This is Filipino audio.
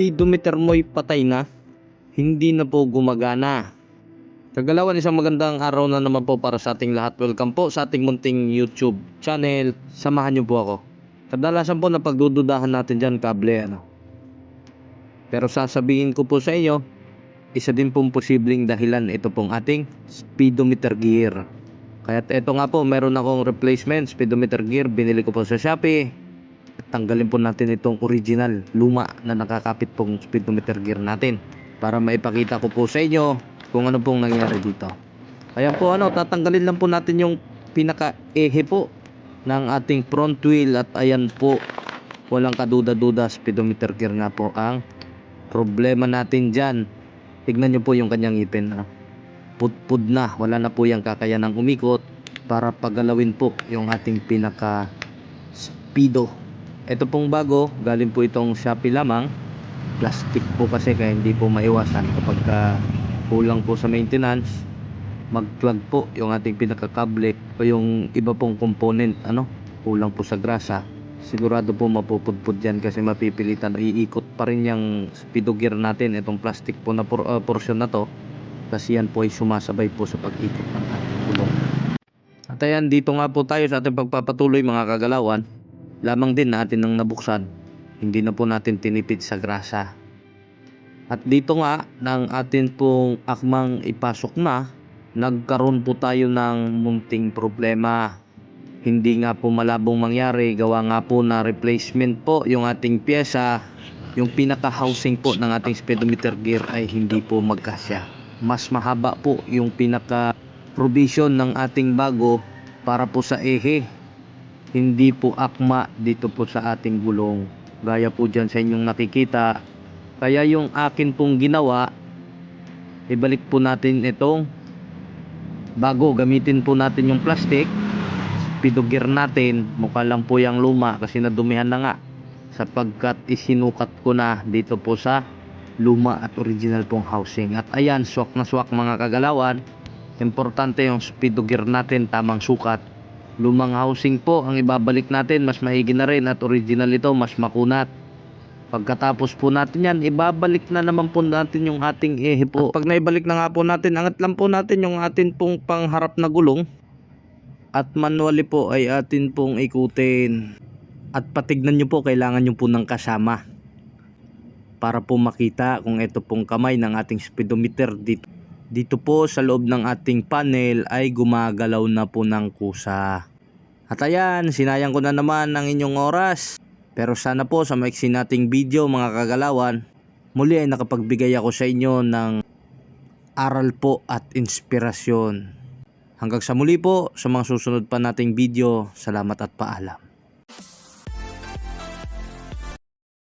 speedometer mo'y patay na, hindi na po gumagana. Kagalawan, isang magandang araw na naman po para sa ating lahat. Welcome po sa ating munting YouTube channel. Samahan niyo po ako. Kadalasan po na pagdududahan natin dyan, kable Pero sasabihin ko po sa inyo, isa din pong posibleng dahilan ito pong ating speedometer gear. Kaya ito nga po, meron akong replacement speedometer gear. Binili ko po sa Shopee. Tanggalin po natin itong original, luma na nakakapit pong speedometer gear natin, para maipakita ko po sa inyo kung ano pong nangyari dito. Kaya po tatanggalin lang po natin yung pinaka-ehe po ng ating front wheel. At ayan po, walang kaduda-duda, speedometer gear nga po ang problema natin dyan. Tignan nyo po yung kanyang ipin, pudpud na, wala na po yung kakayanang umikot para pagalawin po yung ating pinaka-speedo. Ito pong bago, galing po itong Shopee lamang. Plastic po kasi, kaya hindi po maiwasan kapag kulang po sa maintenance, mag-plug po yung ating pinakakable o yung iba pong component, kulang po sa grasa. Sigurado po mapupudpud yan kasi mapipilitan, iikot pa rin yung speedo gear natin, itong plastic po na portion na to, kasi yan po ay sumasabay po sa pag-ikot ng ating gulong. At ayan, dito nga po tayo sa ating pagpapatuloy mga kagalawan. Lamang din natin nang nabuksan, hindi na po natin tinipid sa grasa. At dito nga, ng atin pong akmang ipasok na, nagkaroon po tayo ng munting problema. Hindi nga po malabong mangyari, gawa nga po na replacement po yung ating pyesa. Yung pinaka housing po ng ating speedometer gear ay hindi po magkasya. Mas mahaba po yung pinaka provision ng ating bago para po sa ehe, hindi po akma dito po sa ating gulong, gaya po dyan sa inyong nakikita. Kaya yung akin pong ginawa, ibalik po natin itong bago, gamitin po natin yung plastic speedo gear natin. Mukha lang po yung luma kasi nadumihan na nga, sapagkat isinukat ko na dito po sa luma at original pong housing. At ayan, swak na swak mga kagalawan. Importante yung speedo gear natin tamang sukat. Lumang housing po ang ibabalik natin, mas maigi na rin, at original ito, mas makunat. Pagkatapos po natin yan, ibabalik na naman po natin yung ating ehe po. At pag naibalik na nga po natin, angat lang po natin yung atin pong pangharap na gulong, at manually po ay atin pong ikutin. At patignan nyo po, kailangan nyo po ng kasama para po makita kung ito pong kamay ng ating speedometer dito po sa loob ng ating panel ay gumagalaw na po ng kusa. At ayan, sinayang ko na naman ang inyong oras. Pero sana po sa maiksi nating video mga kagalawan, muli ay nakapagbigay ako sa inyo ng aral po at inspirasyon. Hanggang sa muli po sa mga susunod pa nating video. Salamat at paalam.